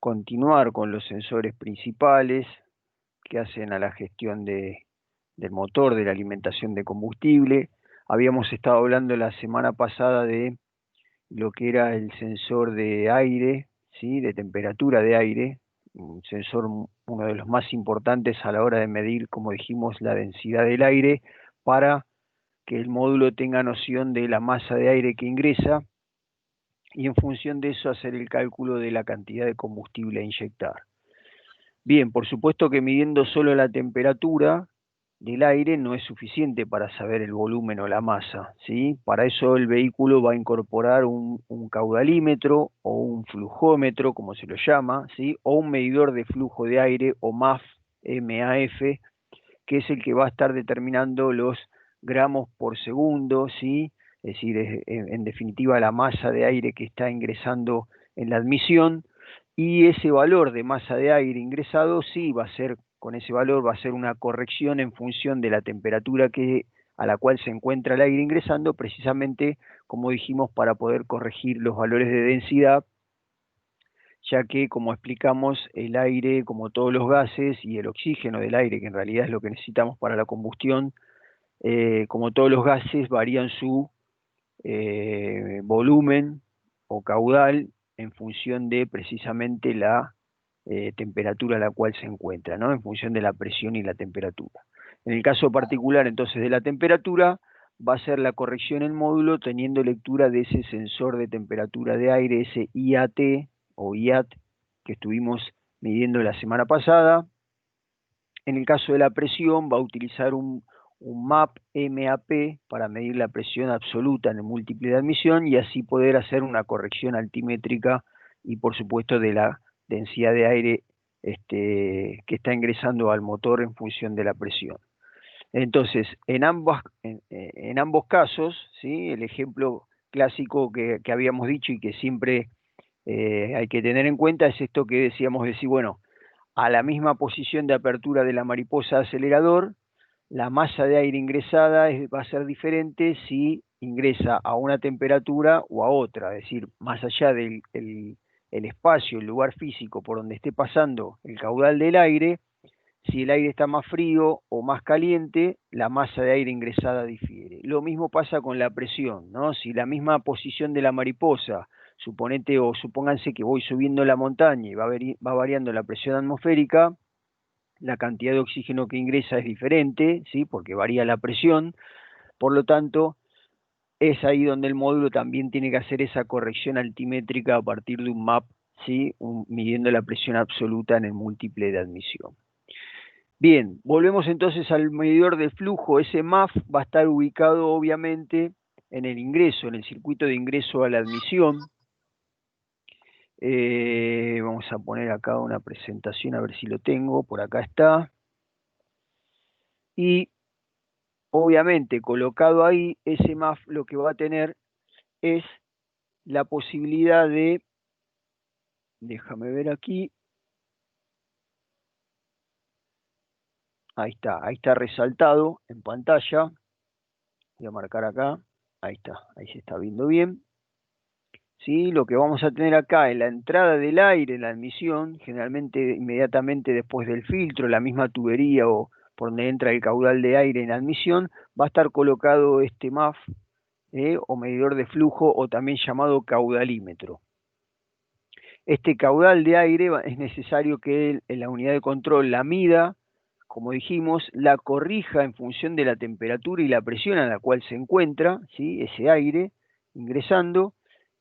continuar con los sensores principales que hacen a la gestión del motor, de la alimentación de combustible. Habíamos estado hablando la semana pasada de lo que era el sensor de aire, ¿sí? De temperatura de aire, un sensor uno de los más importantes a la hora de medir, como dijimos, la densidad del aire, para que el módulo tenga noción de la masa de aire que ingresa y en función de eso hacer el cálculo de la cantidad de combustible a inyectar. Bien, por supuesto que midiendo solo la temperatura del aire no es suficiente para saber el volumen o la masa, ¿sí? Para eso el vehículo va a incorporar un caudalímetro o un flujómetro, como se lo llama, ¿sí? O un medidor de flujo de aire o MAF, MAF, que es el que va a estar determinando los gramos por segundo, ¿sí? Es decir, en definitiva la masa de aire que está ingresando en la admisión, y ese valor de masa de aire ingresado, sí, va a ser, con ese valor va a ser una corrección en función de la temperatura a la cual se encuentra el aire ingresando, precisamente, como dijimos, para poder corregir los valores de densidad, ya que, como explicamos, el aire, como todos los gases, y el oxígeno del aire, que en realidad es lo que necesitamos para la combustión, como todos los gases, varían su volumen o caudal en función de precisamente la temperatura a la cual se encuentra, ¿no? En función de la presión y la temperatura. En el caso particular, entonces, de la temperatura, va a ser la corrección en módulo teniendo lectura de ese sensor de temperatura de aire, ese IAT o IAT que estuvimos midiendo la semana pasada. En el caso de la presión, va a utilizar un MAP para medir la presión absoluta en el múltiple de admisión y así poder hacer una corrección altimétrica y, por supuesto, de la densidad de aire que está ingresando al motor en función de la presión. Entonces, en ambos casos, ¿sí? El ejemplo clásico que habíamos dicho y que siempre hay que tener en cuenta es esto que decíamos, decir, bueno, a la misma posición de apertura de la mariposa acelerador, la masa de aire ingresada va a ser diferente si ingresa a una temperatura o a otra, es decir, más allá del el espacio, el lugar físico por donde esté pasando el caudal del aire, si el aire está más frío o más caliente, la masa de aire ingresada difiere. Lo mismo pasa con la presión, ¿no? Si la misma posición de la mariposa, suponete o supónganse que voy subiendo la montaña y va variando la presión atmosférica, la cantidad de oxígeno que ingresa es diferente, ¿sí? Porque varía la presión, por lo tanto, es ahí donde el módulo también tiene que hacer esa corrección altimétrica a partir de un MAP, ¿sí? Midiendo la presión absoluta en el múltiple de admisión. Bien, volvemos entonces al medidor de flujo. Ese MAF va a estar ubicado obviamente en el ingreso, en el circuito de ingreso a la admisión. Vamos a poner acá una presentación a ver si lo tengo, por acá está. Y obviamente colocado ahí, ese MAF lo que va a tener es la posibilidad de, déjame ver aquí, ahí está resaltado en pantalla, voy a marcar acá, ahí está, ahí se está viendo bien. ¿Sí? Lo que vamos a tener acá en la entrada del aire, en la admisión, generalmente inmediatamente después del filtro, la misma tubería o por donde entra el caudal de aire en la admisión, va a estar colocado este MAF o medidor de flujo o también llamado caudalímetro. Este caudal de aire es necesario que en la unidad de control la mida, como dijimos, la corrija en función de la temperatura y la presión a la cual se encuentra, ¿sí? Ese aire ingresando,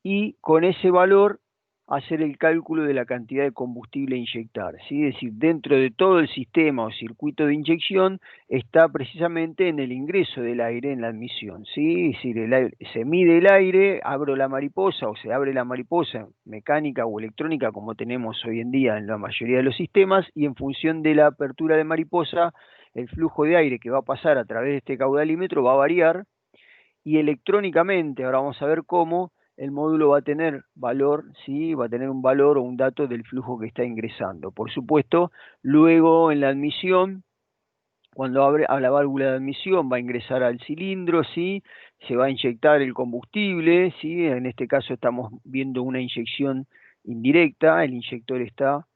y con ese valor hacer el cálculo de la cantidad de combustible a inyectar, ¿sí? Es decir, dentro de todo el sistema o circuito de inyección está precisamente en el ingreso del aire en la admisión, ¿sí? Es decir, se mide el aire, abro la mariposa o se abre la mariposa mecánica o electrónica como tenemos hoy en día en la mayoría de los sistemas, y en función de la apertura de mariposa, el flujo de aire que va a pasar a través de este caudalímetro va a variar, y electrónicamente, ahora vamos a ver cómo, el módulo va a tener valor, ¿sí? Va a tener un valor o un dato del flujo que está ingresando. Por supuesto, luego en la admisión, cuando abre a la válvula de admisión, va a ingresar al cilindro, ¿sí? Se va a inyectar el combustible, ¿sí? En este caso estamos viendo una inyección indirecta. El inyector está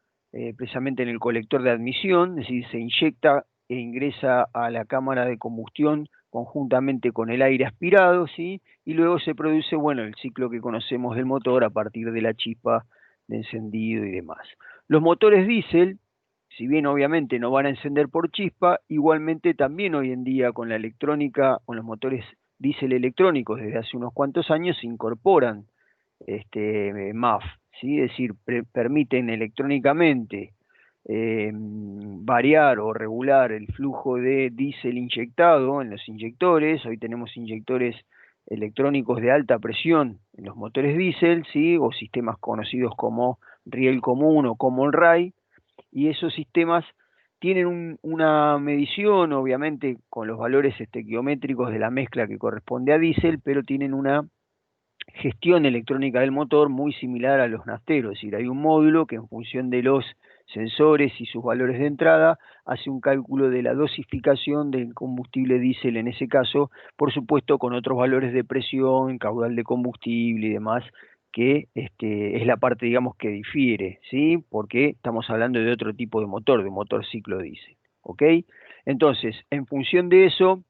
precisamente en el colector de admisión, es decir, se inyecta e ingresa a la cámara de combustión conjuntamente con el aire aspirado, ¿sí? Y luego se produce, bueno, el ciclo que conocemos del motor a partir de la chispa de encendido y demás. Los motores diésel, si bien obviamente no van a encender por chispa, igualmente también hoy en día con la electrónica, con los motores diésel electrónicos desde hace unos cuantos años se incorporan MAF, ¿sí? Es decir, permiten electrónicamente variar o regular el flujo de diésel inyectado en los inyectores. Hoy tenemos inyectores electrónicos de alta presión en los motores diésel, ¿sí? O sistemas conocidos como riel común o common rail, y esos sistemas tienen una medición, obviamente, con los valores estequiométricos de la mezcla que corresponde a diésel, pero tienen una gestión electrónica del motor muy similar a los nafteros, es decir, hay un módulo que en función de los sensores y sus valores de entrada hace un cálculo de la dosificación del combustible diésel en ese caso, por supuesto con otros valores de presión, caudal de combustible y demás, que es la parte, digamos, que difiere, ¿sí? Porque estamos hablando de otro tipo de motor ciclo diésel, ¿ok? Entonces, en función de eso,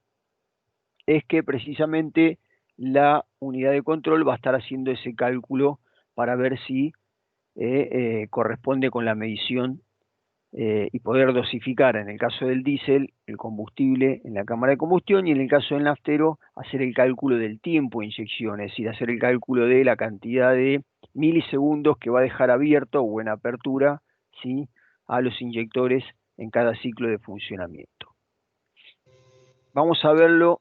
es que precisamente la unidad de control va a estar haciendo ese cálculo para ver si corresponde con la medición y poder dosificar, en el caso del diésel, el combustible en la cámara de combustión, y en el caso del naftero, hacer el cálculo del tiempo de inyección, es decir, hacer el cálculo de la cantidad de milisegundos que va a dejar abierto o en apertura, ¿sí?, a los inyectores en cada ciclo de funcionamiento. Vamos a verlo.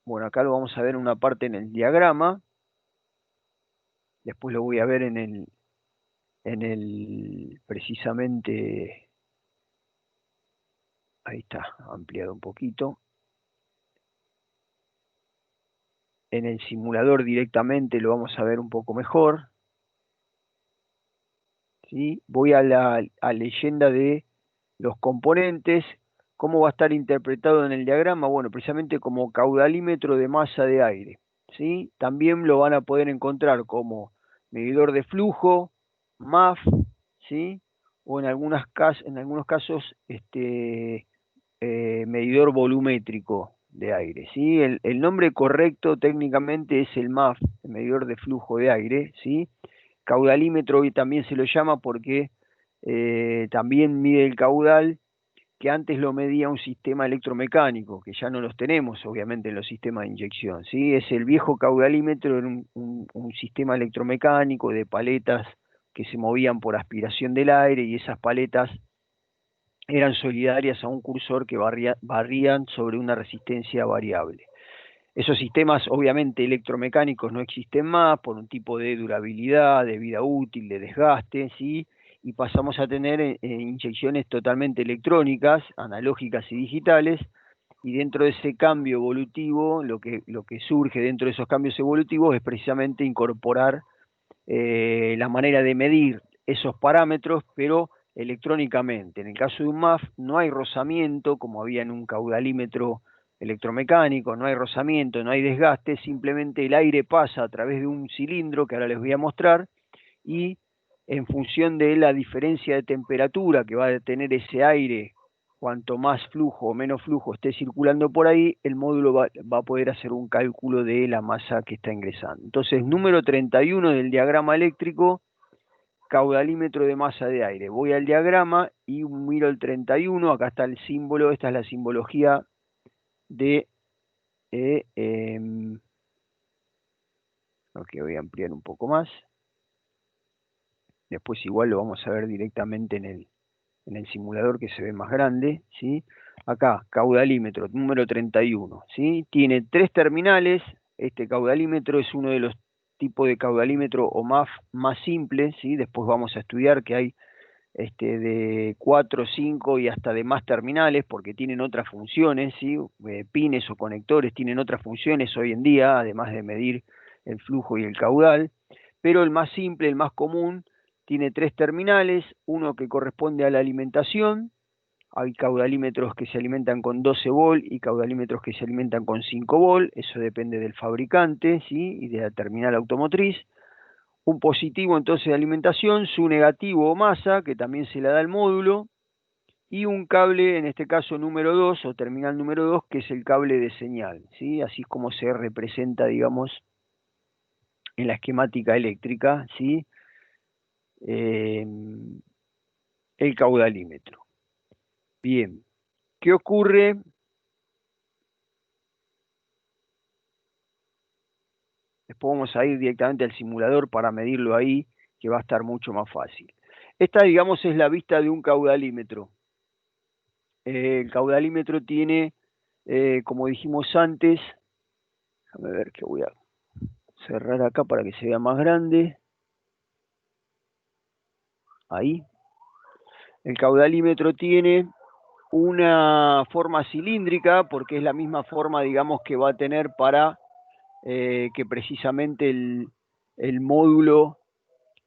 Bueno, acá lo vamos a ver en una parte en el diagrama, después lo voy a ver precisamente, ahí está, ampliado un poquito. En el simulador directamente lo vamos a ver un poco mejor, ¿sí? Voy a la leyenda de los componentes. ¿Cómo va a estar interpretado en el diagrama? Bueno, precisamente como caudalímetro de masa de aire, ¿sí? También lo van a poder encontrar como medidor de flujo, MAF, ¿sí? O en algunos casos, medidor volumétrico de aire, ¿sí? El nombre correcto técnicamente es el MAF, el medidor de flujo de aire, ¿sí? Caudalímetro hoy también se lo llama porque también mide el caudal, que antes lo medía un sistema electromecánico, que ya no los tenemos obviamente en los sistemas de inyección, ¿sí? Es el viejo caudalímetro, era un sistema electromecánico de paletas que se movían por aspiración del aire, y esas paletas eran solidarias a un cursor que barrían sobre una resistencia variable. Esos sistemas obviamente electromecánicos no existen más por un tipo de durabilidad, de vida útil, de desgaste, ¿sí? Y pasamos a tener inyecciones totalmente electrónicas, analógicas y digitales, y dentro de ese cambio evolutivo, lo que surge dentro de esos cambios evolutivos es precisamente incorporar la manera de medir esos parámetros, pero electrónicamente. En el caso de un MAF no hay rozamiento, como había en un caudalímetro electromecánico, no hay rozamiento, no hay desgaste, simplemente el aire pasa a través de un cilindro que ahora les voy a mostrar, y en función de la diferencia de temperatura que va a tener ese aire, cuanto más flujo o menos flujo esté circulando por ahí, el módulo va a poder hacer un cálculo de la masa que está ingresando. Entonces, número 31 del diagrama eléctrico, caudalímetro de masa de aire. Voy al diagrama y miro el 31, acá está el símbolo, esta es la simbología de... ok, voy a ampliar un poco más. Después igual lo vamos a ver directamente en el simulador, que se ve más grande, ¿sí? Acá, caudalímetro, número 31, ¿sí? Tiene 3 terminales. Este caudalímetro es uno de los tipos de caudalímetro o MAF más simples, ¿sí? Después vamos a estudiar que hay de 4, 5 y hasta de más terminales, porque tienen otras funciones, ¿sí? Pines o conectores tienen otras funciones hoy en día, además de medir el flujo y el caudal, pero el más simple, el más común, tiene 3 terminales, uno que corresponde a la alimentación. Hay caudalímetros que se alimentan con 12 volt y caudalímetros que se alimentan con 5 volt, eso depende del fabricante, ¿sí? Y de la terminal automotriz. un positivo entonces de alimentación, su negativo o masa, que también se la da el módulo, y un cable, en este caso número 2 o terminal número 2 que es el cable de señal, ¿sí? Así es como se representa, digamos, en la esquemática eléctrica, ¿sí? Eh, el caudalímetro. Bien, ¿qué ocurre? Después vamos a ir directamente al simulador para medirlo ahí, que va a estar mucho más fácil. Esta, digamos, es la vista de un caudalímetro. El caudalímetro tiene, como dijimos antes, déjame ver que voy a cerrar acá para que se vea más grande. Ahí. El caudalímetro tiene una forma cilíndrica porque es la misma forma, digamos, que va a tener para que precisamente el módulo,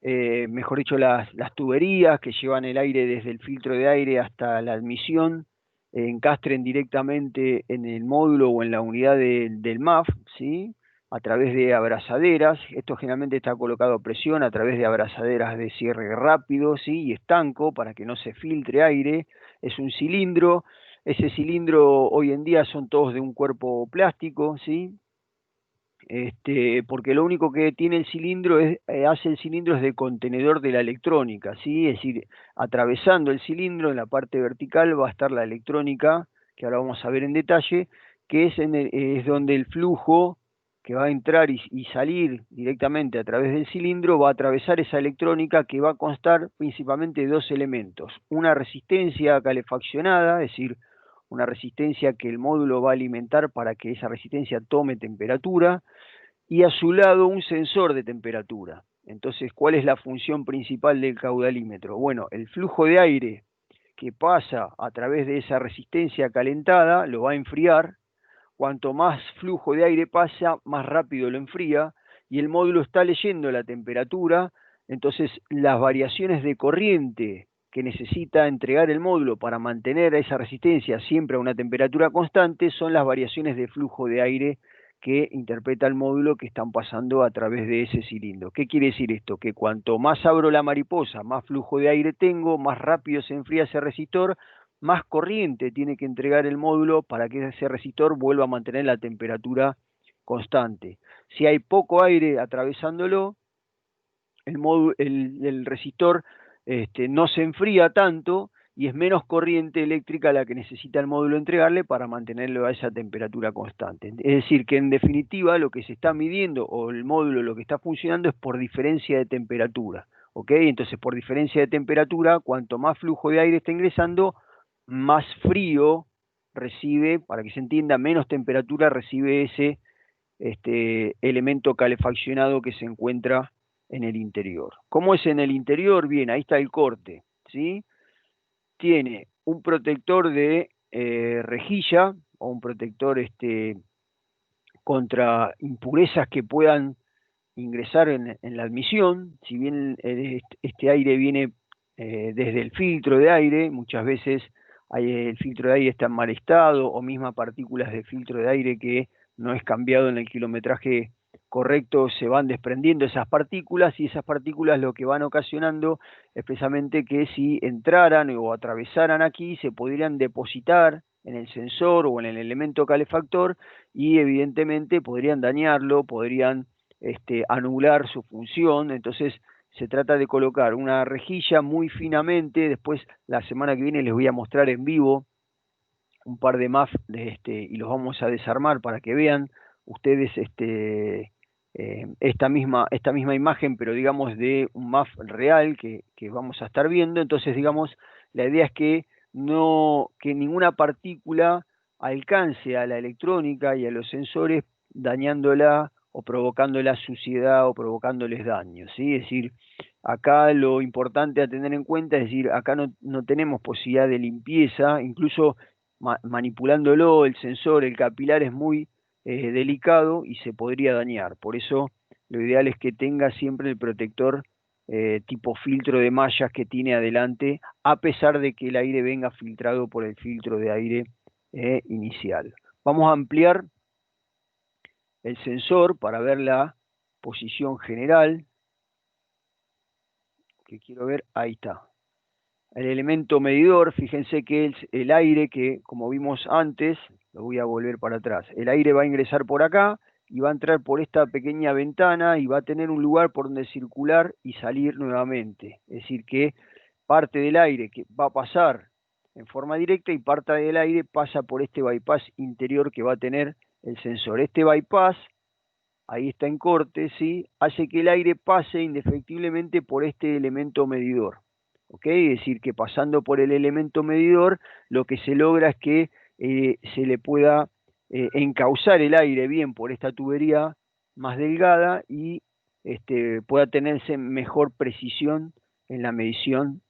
mejor dicho, las tuberías que llevan el aire desde el filtro de aire hasta la admisión, encastren directamente en el módulo o en la unidad del MAF, ¿sí? A través de abrazaderas. Esto generalmente está colocado a presión a través de abrazaderas de cierre rápido, ¿sí? Y estanco para que no se filtre aire. Es un cilindro. Ese cilindro hoy en día son todos de un cuerpo plástico, ¿sí? Porque lo único que tiene el cilindro hace el cilindro es de contenedor de la electrónica, ¿sí? Es decir, atravesando el cilindro en la parte vertical va a estar la electrónica, que ahora vamos a ver en detalle, que es donde el flujo que va a entrar y salir directamente a través del cilindro va a atravesar esa electrónica que va a constar principalmente de dos elementos: una resistencia calefaccionada, es decir, una resistencia que el módulo va a alimentar para que esa resistencia tome temperatura, y a su lado un sensor de temperatura. Entonces, ¿cuál es la función principal del caudalímetro? Bueno, el flujo de aire que pasa a través de esa resistencia calentada lo va a enfriar. Cuanto más flujo de aire pasa, más rápido lo enfría, y el módulo está leyendo la temperatura. Entonces las variaciones de corriente que necesita entregar el módulo para mantener esa resistencia siempre a una temperatura constante son las variaciones de flujo de aire que interpreta el módulo que están pasando a través de ese cilindro. ¿Qué quiere decir esto? Que cuanto más abro la mariposa, más flujo de aire tengo, más rápido se enfría ese resistor, más corriente tiene que entregar el módulo para que ese resistor vuelva a mantener la temperatura constante. Si hay poco aire atravesándolo, el resistor no se enfría tanto y es menos corriente eléctrica la que necesita el módulo entregarle para mantenerlo a esa temperatura constante. Es decir, que en definitiva lo que se está midiendo o el módulo lo que está funcionando es por diferencia de temperatura. ¿Ok? Entonces, por diferencia de temperatura, cuanto más flujo de aire está ingresando, más frío recibe, para que se entienda, menos temperatura recibe ese elemento calefaccionado que se encuentra en el interior. ¿Cómo es en el interior? Bien, ahí está el corte, ¿sí? Tiene un protector de rejilla o un protector contra impurezas que puedan ingresar en la admisión. Si bien este aire viene desde el filtro de aire, muchas veces el filtro de aire está en mal estado, o mismas partículas de filtro de aire que no es cambiado en el kilometraje correcto, se van desprendiendo esas partículas, y esas partículas lo que van ocasionando es precisamente que si entraran o atravesaran aquí se podrían depositar en el sensor o en el elemento calefactor, y evidentemente podrían dañarlo, podrían anular su función. Entonces se trata de colocar una rejilla muy finamente. Después la semana que viene les voy a mostrar en vivo un par de MAF y los vamos a desarmar para que vean ustedes esta misma imagen, pero digamos de un MAF real que vamos a estar viendo. Entonces, digamos, la idea es que que ninguna partícula alcance a la electrónica y a los sensores dañándola o provocándola suciedad o provocándoles daños, ¿sí? Es decir, acá lo importante a tener en cuenta es decir, acá no tenemos posibilidad de limpieza. Incluso manipulándolo, el sensor, el capilar es muy delicado y se podría dañar. Por eso lo ideal es que tenga siempre el protector tipo filtro de mallas que tiene adelante, a pesar de que el aire venga filtrado por el filtro de aire inicial. Vamos a ampliar el sensor para ver la posición general. que quiero ver, ahí está. El elemento medidor, fíjense que el aire que, como vimos antes, lo voy a volver para atrás, el aire va a ingresar por acá y va a entrar por esta pequeña ventana y va a tener un lugar por donde circular y salir nuevamente. Es decir, que parte del aire que va a pasar en forma directa y parte del aire pasa por este bypass interior que va a tener el sensor. Este bypass, ahí está en corte, ¿sí? Hace que el aire pase indefectiblemente por este elemento medidor. ¿Ok? Es decir, que pasando por el elemento medidor, lo que se logra es que se le pueda encauzar el aire bien por esta tubería más delgada y pueda tenerse mejor precisión en la medición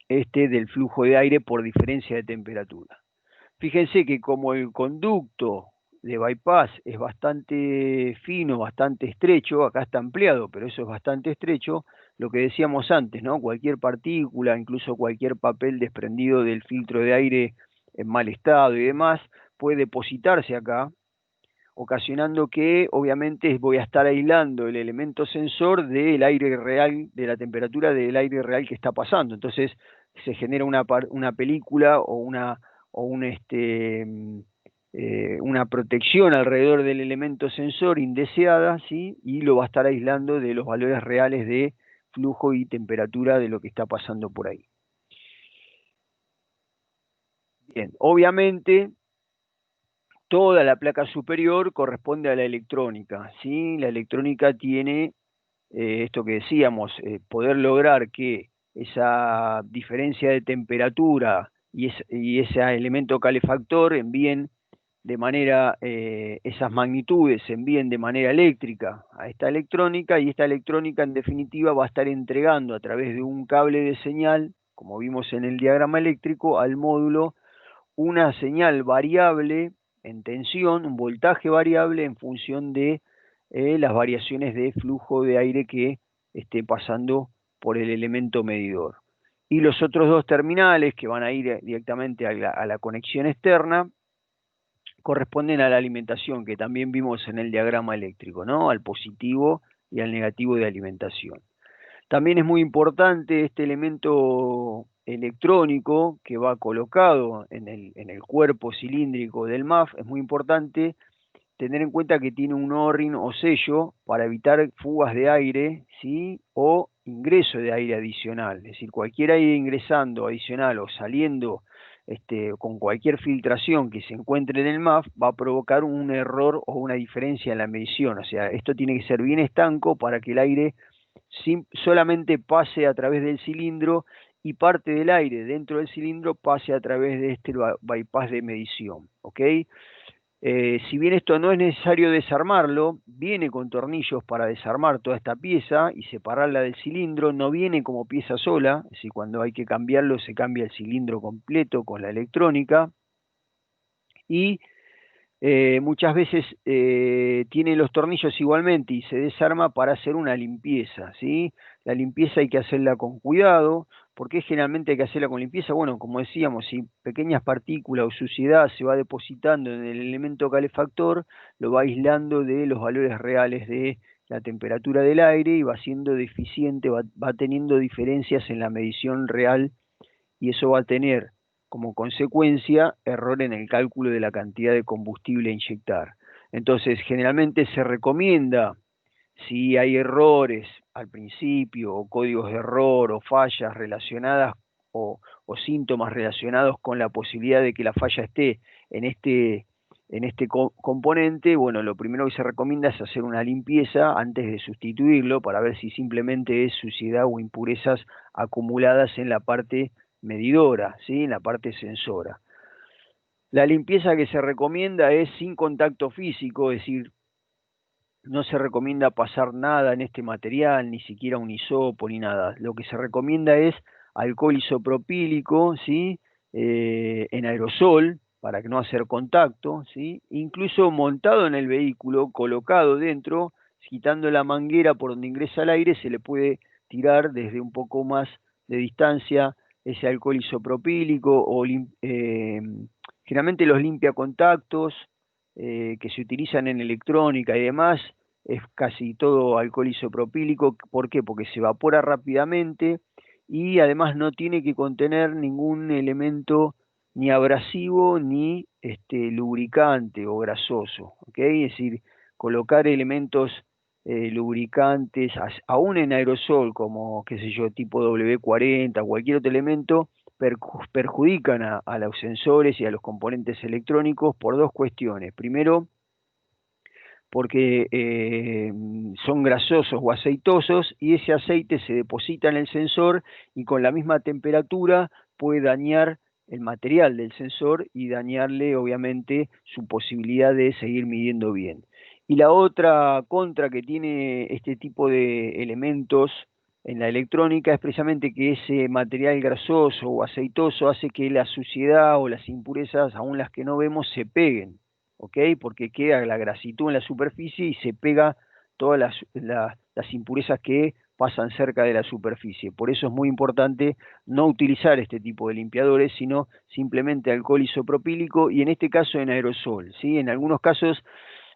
del flujo de aire por diferencia de temperatura. Fíjense que como el conducto de bypass es bastante fino, bastante estrecho, acá está ampliado, pero eso es bastante estrecho, lo que decíamos antes, ¿no? Cualquier partícula, incluso cualquier papel desprendido del filtro de aire en mal estado y demás, puede depositarse acá, ocasionando que obviamente voy a estar aislando el elemento sensor del aire real, de la temperatura del aire real que está pasando. Entonces se genera una película o una protección alrededor del elemento sensor indeseada, ¿sí? Y lo va a estar aislando de los valores reales de flujo y temperatura de lo que está pasando por ahí. Bien, obviamente toda la placa superior corresponde a la electrónica, ¿sí? La electrónica tiene esto que decíamos, poder lograr que esa diferencia de temperatura y ese elemento calefactor envíen de manera, esas magnitudes se envíen de manera eléctrica a esta electrónica y esta electrónica en definitiva va a estar entregando a través de un cable de señal, como vimos en el diagrama eléctrico, al módulo una señal variable en tensión, un voltaje variable en función de las variaciones de flujo de aire que esté pasando por el elemento medidor. Y los otros dos terminales que van a ir directamente a la conexión externa corresponden a la alimentación que también vimos en el diagrama eléctrico, ¿no? Al positivo y al negativo de alimentación. También es muy importante este elemento electrónico que va colocado en el cuerpo cilíndrico del MAF, es muy importante tener en cuenta que tiene un O-ring o sello para evitar fugas de aire, ¿sí? O ingreso de aire adicional, es decir, cualquier aire ingresando adicional o saliendo con cualquier filtración que se encuentre en el MAF va a provocar un error o una diferencia en la medición, o sea, esto tiene que ser bien estanco para que el aire solamente pase a través del cilindro y parte del aire dentro del cilindro pase a través de este bypass de medición, ¿ok? Si bien esto no es necesario desarmarlo, viene con tornillos para desarmar toda esta pieza y separarla del cilindro, no viene como pieza sola, es decir, cuando hay que cambiarlo se cambia el cilindro completo con la electrónica y muchas veces tiene los tornillos igualmente y se desarma para hacer una limpieza, ¿sí? La limpieza hay que hacerla con cuidado. ¿Por qué generalmente hay que hacerla con limpieza? Bueno, como decíamos, si pequeñas partículas o suciedad se va depositando en el elemento calefactor, lo va aislando de los valores reales de la temperatura del aire y va siendo deficiente, va teniendo diferencias en la medición real y eso va a tener como consecuencia error en el cálculo de la cantidad de combustible a inyectar. Entonces, generalmente se recomienda, si hay errores al principio, o códigos de error, o fallas relacionadas, o síntomas relacionados con la posibilidad de que la falla esté en este componente, bueno, lo primero que se recomienda es hacer una limpieza antes de sustituirlo para ver si simplemente es suciedad o impurezas acumuladas en la parte medidora, ¿sí? En la parte sensora. La limpieza que se recomienda es sin contacto físico, es decir, no se recomienda pasar nada en este material, ni siquiera un hisopo ni nada. Lo que se recomienda es alcohol isopropílico, ¿sí? En aerosol, para que no hacer contacto, ¿sí? Incluso montado en el vehículo, colocado dentro, quitando la manguera por donde ingresa el aire, se le puede tirar desde un poco más de distancia ese alcohol isopropílico o generalmente los limpia contactos que se utilizan en electrónica y demás, es casi todo alcohol isopropílico. ¿Por qué? Porque se evapora rápidamente y además no tiene que contener ningún elemento ni abrasivo ni lubricante o grasoso, ¿ok? Es decir, colocar elementos lubricantes, aún en aerosol, como, qué sé yo, tipo W40, cualquier otro elemento, perjudican a los sensores y a los componentes electrónicos por dos cuestiones. Primero, porque son grasosos o aceitosos y ese aceite se deposita en el sensor y con la misma temperatura puede dañar el material del sensor y dañarle obviamente su posibilidad de seguir midiendo bien. Y la otra contra que tiene este tipo de elementos en la electrónica es precisamente que ese material grasoso o aceitoso hace que la suciedad o las impurezas, aun las que no vemos, se peguen. ¿Ok? Porque queda la grasitud en la superficie y se pega todas las impurezas que pasan cerca de la superficie. Por eso es muy importante no utilizar este tipo de limpiadores, sino simplemente alcohol isopropílico y en este caso en aerosol, ¿sí? En algunos casos,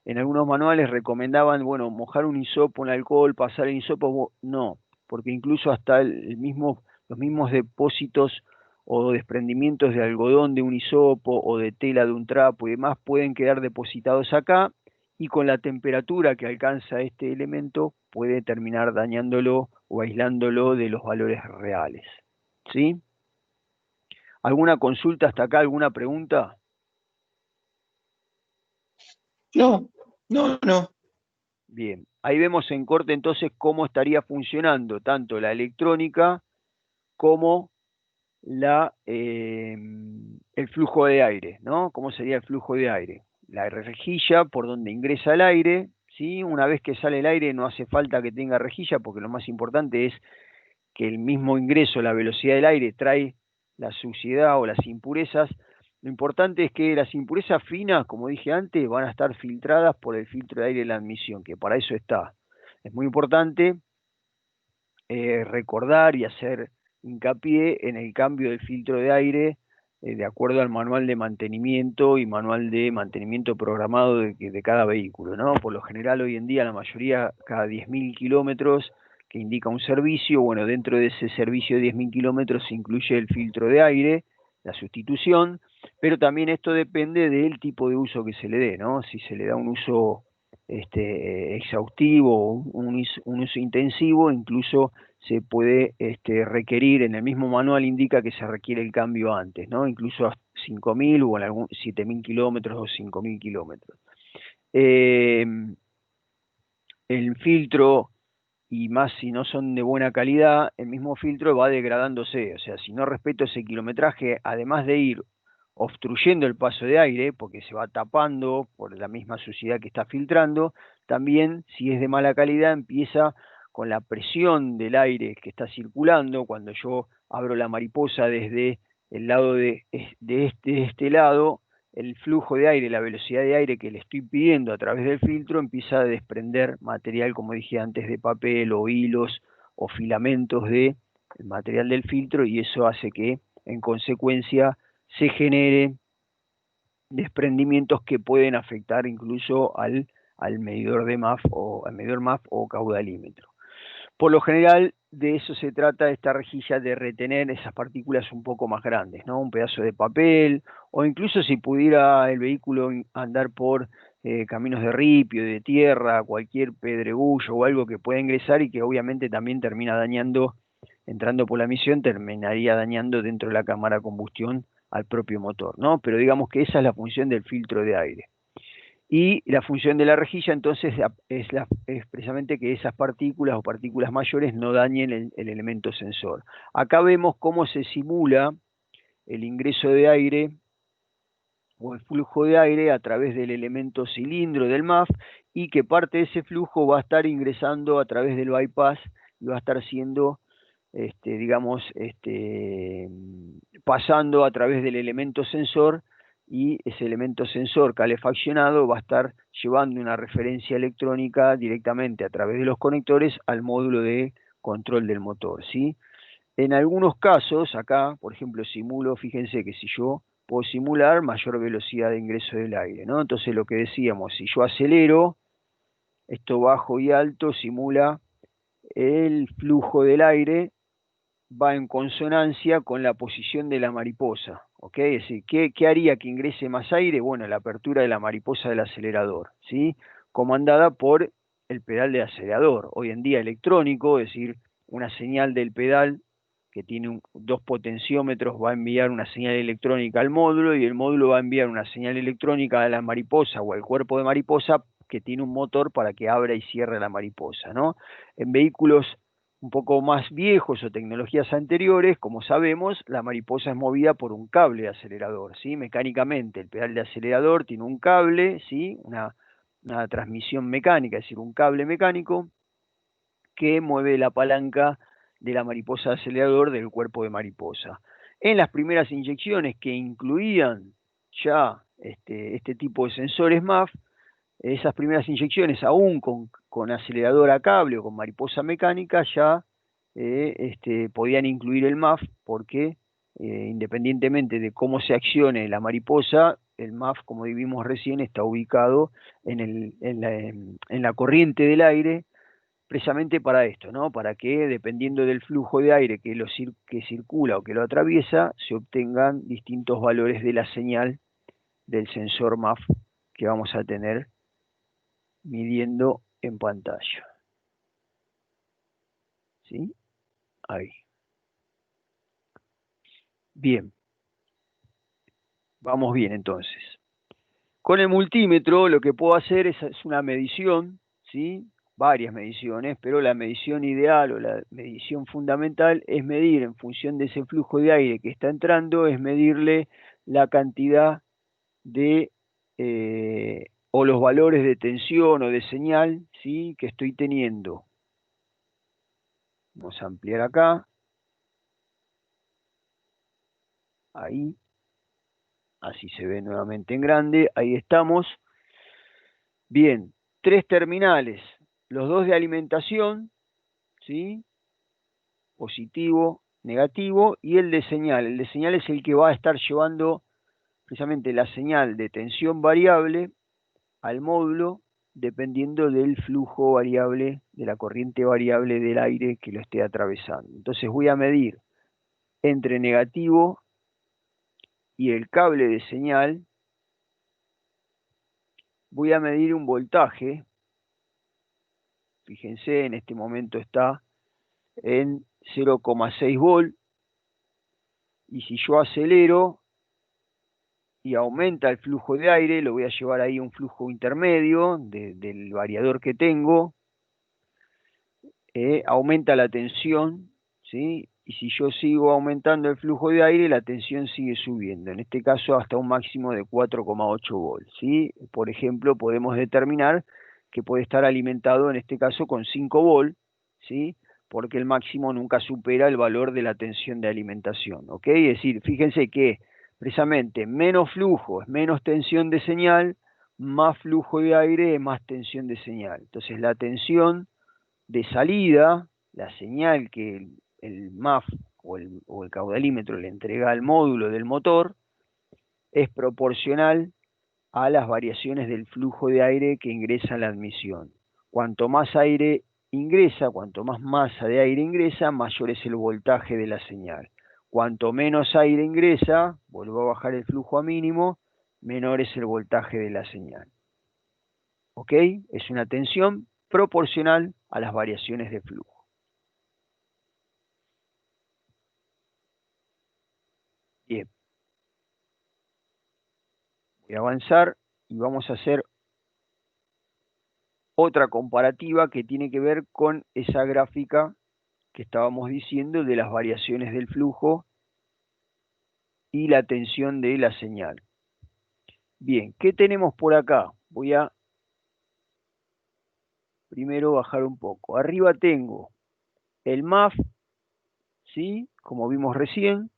en algunos manuales recomendaban, bueno, mojar un hisopo en alcohol, pasar el hisopo, no, porque incluso hasta los mismos depósitos o desprendimientos de algodón de un hisopo o de tela de un trapo y demás pueden quedar depositados acá y con la temperatura que alcanza este elemento puede terminar dañándolo o aislándolo de los valores reales. ¿Sí? ¿Alguna consulta hasta acá? ¿Alguna pregunta? No, no, no. Bien, ahí vemos en corte entonces cómo estaría funcionando tanto la electrónica como el flujo de aire, ¿no? ¿Cómo sería el flujo de aire? La rejilla por donde ingresa el aire, ¿sí? Una vez que sale el aire no hace falta que tenga rejilla porque lo más importante es que el mismo ingreso, la velocidad del aire trae la suciedad o las impurezas. Lo importante es que las impurezas finas, como dije antes, van a estar filtradas por el filtro de aire de la admisión, que para eso está. Es muy importante recordar y hacer hincapié en el cambio del filtro de aire de acuerdo al manual de mantenimiento y manual de mantenimiento programado de cada vehículo, ¿no? Por lo general hoy en día la mayoría cada 10.000 kilómetros que indica un servicio, bueno, dentro de ese servicio de 10.000 kilómetros se incluye el filtro de aire, la sustitución, pero también esto depende del tipo de uso que se le dé, ¿no? Si se le da un uso exhaustivo, un uso intensivo, incluso se puede requerir, en el mismo manual indica que se requiere el cambio antes, ¿no? Incluso a 5.000 o en algún 7.000 kilómetros o 5.000 kilómetros. Eh, el filtro, y más si no son de buena calidad, el mismo filtro va degradándose, o sea, si no respeto ese kilometraje, además de ir obstruyendo el paso de aire, porque se va tapando por la misma suciedad que está filtrando, también si es de mala calidad empieza con la presión del aire que está circulando, cuando yo abro la mariposa desde el lado de este lado, el flujo de aire, la velocidad de aire que le estoy pidiendo a través del filtro empieza a desprender material, como dije antes, de papel o hilos o filamentos del material del filtro y eso hace que en consecuencia se generen desprendimientos que pueden afectar incluso al medidor de MAF o al medidor MAF o caudalímetro. Por lo general, de eso se trata esta rejilla, de retener esas partículas un poco más grandes, ¿no? Un pedazo de papel, o incluso si pudiera el vehículo andar por caminos de ripio, de tierra, cualquier pedregullo o algo que pueda ingresar y que obviamente también termina dañando, entrando por la emisión, terminaría dañando dentro de la cámara de combustión al propio motor, ¿no? Pero digamos que esa es la función del filtro de aire. Y la función de la rejilla entonces es precisamente que esas partículas o partículas mayores no dañen el elemento sensor. Acá vemos cómo se simula el ingreso de aire o el flujo de aire a través del elemento cilindro del MAF y que parte de ese flujo va a estar ingresando a través del bypass y va a estar siendo, digamos, pasando a través del elemento sensor y ese elemento sensor calefaccionado va a estar llevando una referencia electrónica directamente a través de los conectores al módulo de control del motor, ¿sí? En algunos casos, acá, por ejemplo, simulo, fíjense que si yo puedo simular mayor velocidad de ingreso del aire, ¿no? Entonces lo que decíamos, si yo acelero Esto bajo y alto simula el flujo del aire, va en consonancia con la posición de la mariposa, ¿ok? Es decir, ¿qué haría que ingrese más aire? Bueno, la apertura de la mariposa del acelerador, ¿sí? Comandada por el pedal de acelerador, hoy en día electrónico, es decir, una señal del pedal que tiene dos potenciómetros va a enviar una señal electrónica al módulo y el módulo va a enviar una señal electrónica a la mariposa o al cuerpo de mariposa que tiene un motor para que abra y cierre la mariposa, ¿no? En vehículos un poco más viejos o tecnologías anteriores, como sabemos, la mariposa es movida por un cable de acelerador, ¿sí? Mecánicamente, el pedal de acelerador tiene un cable, ¿sí? Una transmisión mecánica, es decir, un cable mecánico que mueve la palanca de la mariposa de acelerador del cuerpo de mariposa. En las primeras inyecciones que incluían ya este tipo de sensores MAF, esas primeras inyecciones, aún con acelerador a cable o con mariposa mecánica, ya podían incluir el MAF porque independientemente de cómo se accione la mariposa, el MAF, como vimos recién, está ubicado en la corriente del aire precisamente para esto, ¿no? Para que dependiendo del flujo de aire que circula o que lo atraviesa, se obtengan distintos valores de la señal del sensor MAF que vamos a tener midiendo en pantalla. ¿Sí? Ahí. Bien. Vamos bien entonces. Con el multímetro lo que puedo hacer es una medición, ¿sí? Varias mediciones, pero la medición ideal o la medición fundamental es medir en función de ese flujo de aire que está entrando, es medirle la cantidad de o los valores de tensión o de señal, ¿sí? Que estoy teniendo. Vamos a ampliar acá. Ahí. Así se ve nuevamente en grande. Ahí estamos. Bien, 3 terminales. Los dos de alimentación, ¿sí? Positivo, negativo, y el de señal. El de señal es el que va a estar llevando precisamente la señal de tensión variable al módulo dependiendo del flujo variable, de la corriente variable del aire que lo esté atravesando. Entonces voy a medir entre negativo y el cable de señal, voy a medir un voltaje. Fíjense, en este momento está en 0,6 volt, y si yo acelero y aumenta el flujo de aire, lo voy a llevar ahí a un flujo intermedio del variador que tengo, aumenta la tensión, ¿sí? Y si yo sigo aumentando el flujo de aire, la tensión sigue subiendo, en este caso hasta un máximo de 4,8 volts, ¿sí? Por ejemplo, podemos determinar que puede estar alimentado en este caso con 5 volts, ¿sí? Porque el máximo nunca supera el valor de la tensión de alimentación, ¿ok? Es decir, fíjense que precisamente menos flujo es menos tensión de señal, más flujo de aire es más tensión de señal. Entonces la tensión de salida, la señal que el MAF o el caudalímetro le entrega al módulo del motor, es proporcional a las variaciones del flujo de aire que ingresa en la admisión. Cuanto más aire ingresa, cuanto más masa de aire ingresa, mayor es el voltaje de la señal. Cuanto menos aire ingresa, vuelvo a bajar el flujo a mínimo, menor es el voltaje de la señal. ¿Ok? Es una tensión proporcional a las variaciones de flujo. Bien. Voy a avanzar y vamos a hacer otra comparativa que tiene que ver con esa gráfica que estábamos diciendo de las variaciones del flujo y la tensión de la señal. Bien, ¿qué tenemos por acá? Voy a primero bajar un poco. Arriba tengo el MAF, ¿sí? Como vimos recién.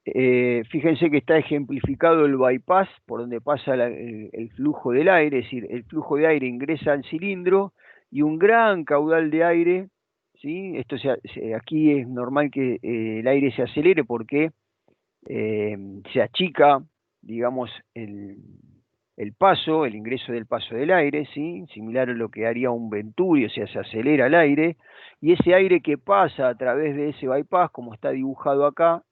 Fíjense que está ejemplificado el bypass por donde pasa el flujo del aire, es decir, el flujo de aire ingresa al cilindro y un gran caudal de aire, ¿sí? Aquí es normal que el aire se acelere porque se achica, digamos, el paso, el ingreso del paso del aire, ¿sí? Similar a lo que haría un venturi, o sea, se acelera el aire, y ese aire que pasa a través de ese bypass, como está dibujado acá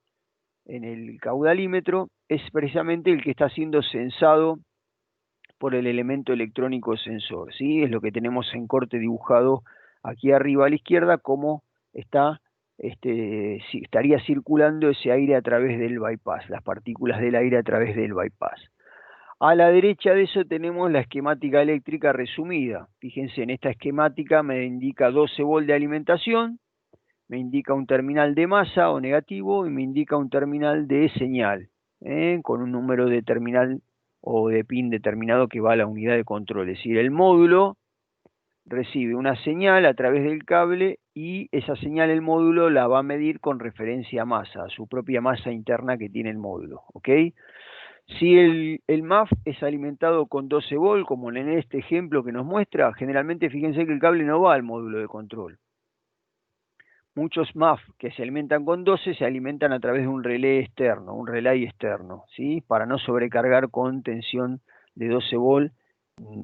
en el caudalímetro, es precisamente el que está siendo censado por el elemento electrónico sensor, ¿sí? Es lo que tenemos en corte dibujado aquí arriba a la izquierda, como está, estaría circulando ese aire a través del bypass, las partículas del aire a través del bypass. A la derecha de eso tenemos la esquemática eléctrica resumida. Fíjense, en esta esquemática me indica 12 volt de alimentación, me indica un terminal de masa o negativo y me indica un terminal de señal, con un número de terminal o de pin determinado que va a la unidad de control. Es decir, el módulo recibe una señal a través del cable y esa señal el módulo la va a medir con referencia a masa, a su propia masa interna que tiene el módulo. ¿Ok? Si el MAF es alimentado con 12 volt, como en este ejemplo que nos muestra, generalmente fíjense que el cable no va al módulo de control. Muchos MAF que se alimentan con 12 se alimentan a través de un relé externo, un relay externo, ¿sí? Para no sobrecargar con tensión de 12 volt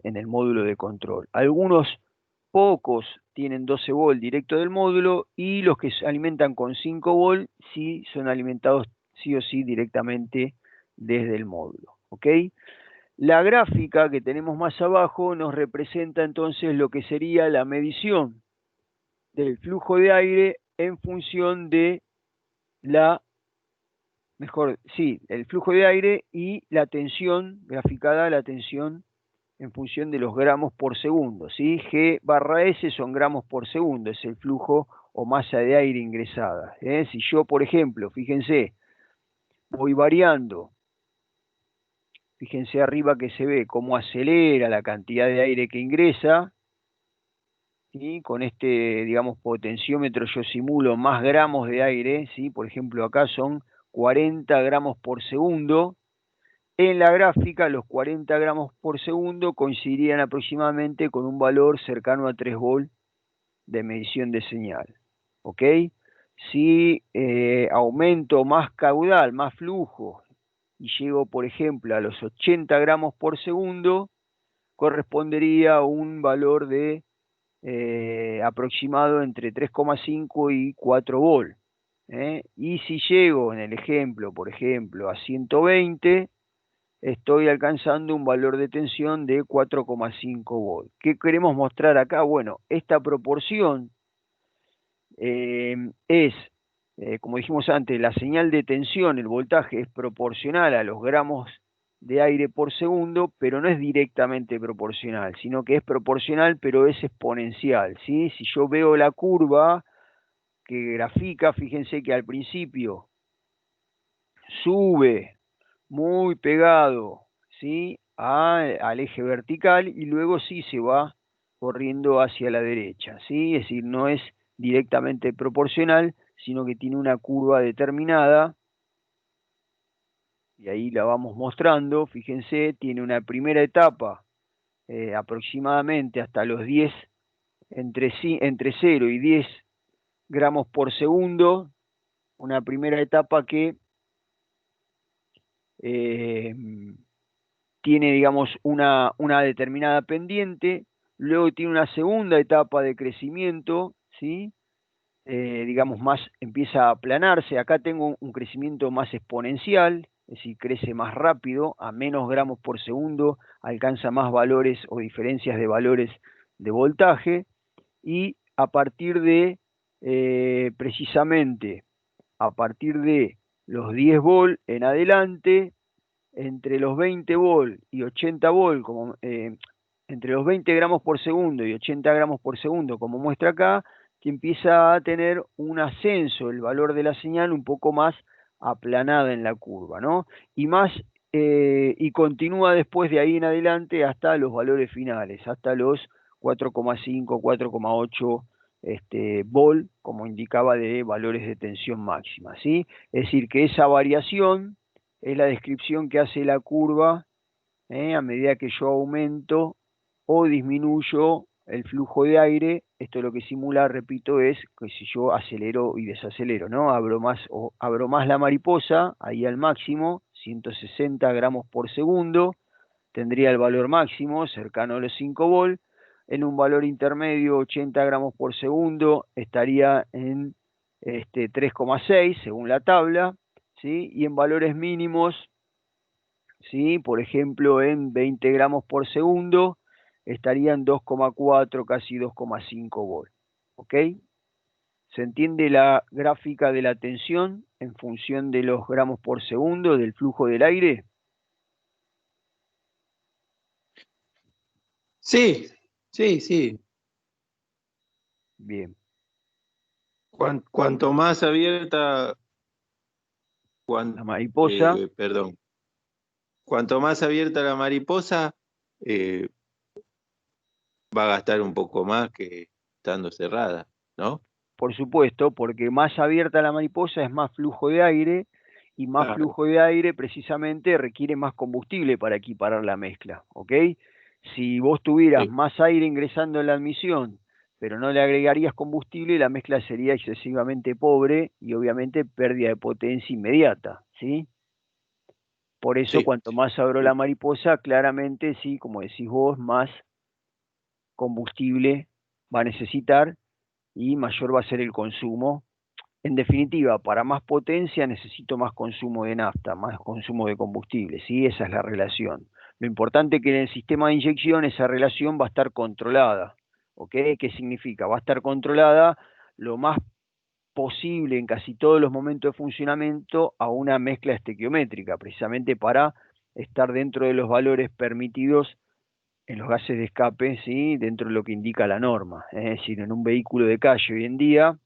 en el módulo de control. Algunos pocos tienen 12 volt directo del módulo y los que se alimentan con 5 volt sí son alimentados sí o sí directamente desde el módulo, ¿ok? La gráfica que tenemos más abajo nos representa entonces lo que sería la medición del flujo de aire en función de la, mejor, sí, el flujo de aire y la tensión, graficada la tensión en función de los gramos por segundo, ¿sí? G barra S son gramos por segundo, es el flujo o masa de aire ingresada. Si yo, por ejemplo, fíjense, voy variando, fíjense arriba que se ve cómo acelera la cantidad de aire que ingresa, ¿sí? Con este, digamos, potenciómetro yo simulo más gramos de aire, ¿sí? Por ejemplo, acá son 40 gramos por segundo. En la gráfica, los 40 gramos por segundo coincidirían aproximadamente con un valor cercano a 3 volt de medición de señal. ¿Ok? Si aumento más caudal, más flujo, y llego, por ejemplo, a los 80 gramos por segundo, correspondería a un valor de aproximado entre 3,5 y 4 volt. Y si llego en el ejemplo, por ejemplo, a 120, estoy alcanzando un valor de tensión de 4,5 volt. ¿Qué queremos mostrar acá? Bueno, esta proporción es, como dijimos antes, la señal de tensión, el voltaje es proporcional a los gramos de aire por segundo, pero no es directamente proporcional, sino que es proporcional, pero es exponencial, ¿sí? Si yo veo la curva que grafica, fíjense que al principio sube muy pegado, ¿sí? Al eje vertical y luego sí se va corriendo hacia la derecha, ¿sí? Es decir, no es directamente proporcional, sino que tiene una curva determinada, y ahí la vamos mostrando, fíjense, tiene una primera etapa aproximadamente hasta los 10, entre 0 y 10 gramos por segundo, una primera etapa que eh, tiene, digamos, una determinada pendiente, luego tiene una segunda etapa de crecimiento, ¿sí? Digamos, más empieza a aplanarse. Acá tengo un crecimiento más exponencial, es decir, crece más rápido, a menos gramos por segundo, alcanza más valores o diferencias de valores de voltaje, y a partir de, precisamente, a partir de los 10 volt en adelante, entre los 20 volt y 80 volt, como, entre los 20 gramos por segundo y 80 gramos por segundo, como muestra acá, que empieza a tener un ascenso, el valor de la señal un poco más aplanada en la curva, ¿no? Y más, y continúa después de ahí en adelante hasta los valores finales, hasta los 4,5, 4,8 volt, como indicaba, de valores de tensión máxima, ¿sí? Es decir, que esa variación es la descripción que hace la curva a medida que yo aumento o disminuyo el flujo de aire. Esto lo que simula, repito, es que si yo acelero y desacelero, ¿no? Abro más la mariposa, ahí al máximo, 160 gramos por segundo, tendría el valor máximo, cercano a los 5 volt. En un valor intermedio, 80 gramos por segundo, estaría en 3,6 según la tabla, ¿sí? Y en valores mínimos, ¿sí? Por ejemplo, en 20 gramos por segundo, estarían 2,4, casi 2,5 volt. ¿Ok? ¿Se entiende la gráfica de la tensión en función de los gramos por segundo del flujo del aire? Sí, sí, sí. Bien. Cuanto más abierta, La mariposa, perdón, cuanto más abierta la mariposa, eh, va a gastar un poco más que estando cerrada, ¿no? por supuesto, porque más abierta la mariposa es más flujo de aire, y más Claro, flujo de aire precisamente requiere más combustible para equiparar la mezcla, ¿ok? Si vos tuvieras sí, más aire ingresando en la admisión, pero no le agregarías combustible, la mezcla sería excesivamente pobre y obviamente pérdida de potencia inmediata, ¿sí? Por eso, sí, cuanto más abro la mariposa, claramente, sí, como decís vos, más combustible va a necesitar y mayor va a ser el consumo. En definitiva, para más potencia necesito más consumo de nafta, más consumo de combustible, ¿sí? Esa es la relación. Lo importante es que en el sistema de inyección esa relación va a estar controlada, ¿ok? ¿Qué significa? Va a estar controlada lo más posible en casi todos los momentos de funcionamiento a una mezcla estequiométrica, precisamente para estar dentro de los valores permitidos en los gases de escape, ¿sí? Dentro de lo que indica la norma. Es decir, en un vehículo de calle hoy en día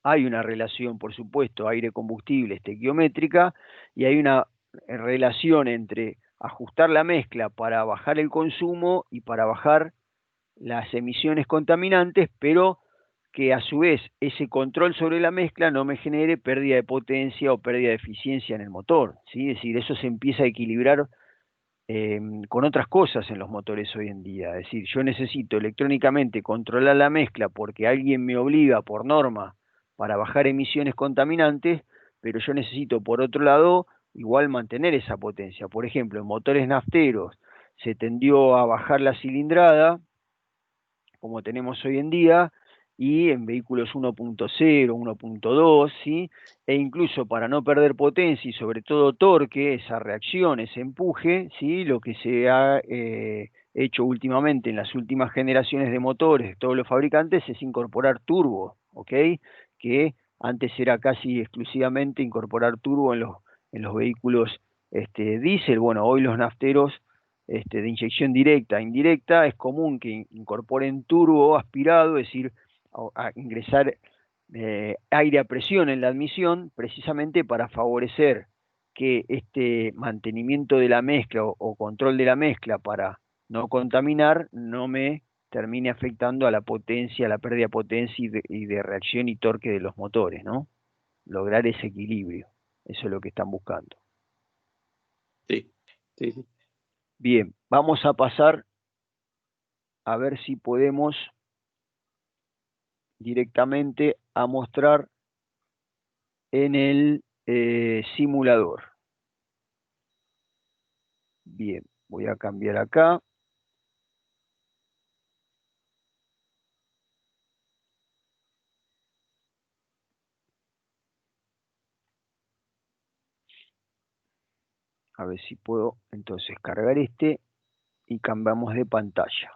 hay una relación, por supuesto, aire-combustible estequiométrica, y hay una relación entre ajustar la mezcla para bajar el consumo y para bajar las emisiones contaminantes, pero que a su vez ese control sobre la mezcla no me genere pérdida de potencia o pérdida de eficiencia en el motor, ¿sí? Es decir, eso se empieza a equilibrar con otras cosas en los motores hoy en día. Es decir, yo necesito electrónicamente controlar la mezcla porque alguien me obliga por norma para bajar emisiones contaminantes, pero yo necesito por otro lado igual mantener esa potencia. Por ejemplo, en motores nafteros se tendió a bajar la cilindrada, como tenemos hoy en día, y en vehículos 1.0, 1.2, ¿sí? E incluso para no perder potencia y sobre todo torque, esa reacción, ese empuje, ¿sí? Lo que se ha hecho últimamente en las últimas generaciones de motores de todos los fabricantes es incorporar turbo, ¿ok? Que antes era casi exclusivamente incorporar turbo en los vehículos diésel. Bueno, hoy los nafteros de inyección directa, indirecta, es común que incorporen turbo aspirado, es decir, a ingresar aire a presión en la admisión, precisamente para favorecer que este mantenimiento de la mezcla o control de la mezcla para no contaminar no me termine afectando a la potencia, a la pérdida de potencia y de reacción y torque de los motores, ¿no? Lograr ese equilibrio, eso es lo que están buscando. sí, sí, sí. Bien, vamos a pasar a ver si podemos directamente a mostrar en el simulador. Bien, voy a cambiar acá. A ver si puedo entonces cargar este y cambiamos de pantalla.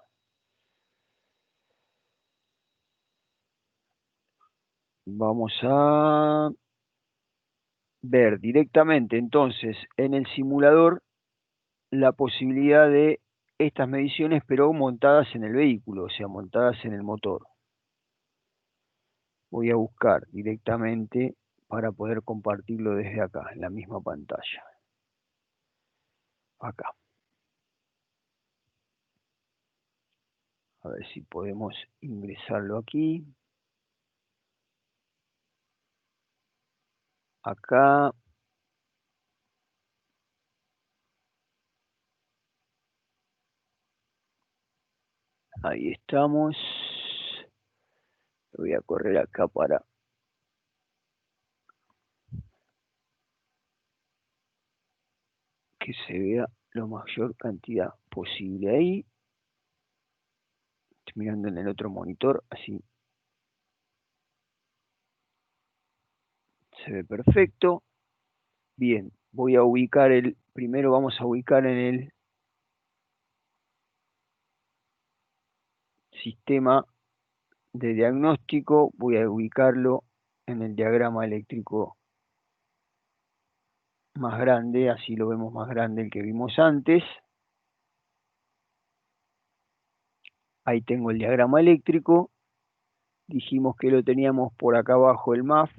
Vamos a ver directamente entonces en el simulador la posibilidad de estas mediciones, pero montadas en el vehículo, o sea, montadas en el motor. Voy a buscar directamente para poder compartirlo desde acá, en la misma pantalla. Acá. A ver si podemos ingresarlo aquí. Acá. Ahí estamos. Voy a correr acá para que se vea lo mayor cantidad posible ahí. Estoy mirando en el otro monitor, así se ve perfecto. Bien, voy a ubicar primero vamos a ubicar en el sistema de diagnóstico, voy a ubicarlo en el diagrama eléctrico más grande, así lo vemos más grande el que vimos antes. Ahí tengo el diagrama eléctrico. Dijimos que lo teníamos por acá abajo el MAF.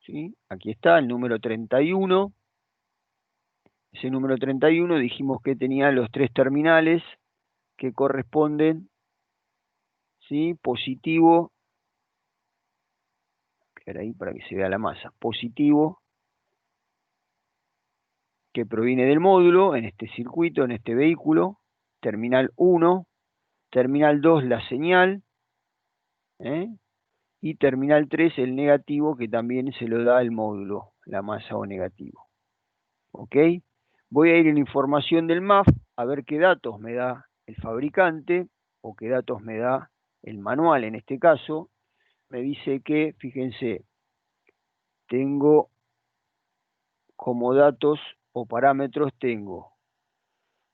¿Sí? Aquí está el número 31. Ese número 31 dijimos que tenía los tres terminales que corresponden, ¿sí? Positivo, ahí para que se vea la masa, positivo, que proviene del módulo, en este circuito, en este vehículo, terminal 1, terminal 2 la señal, ¿eh? Y terminal 3 el negativo, que también se lo da el módulo, la masa O negativo. ¿Ok? Voy a ir en información del MAF a ver qué datos me da el fabricante o qué datos me da el manual en este caso. Me dice que, fíjense, tengo como datos o parámetros, tengo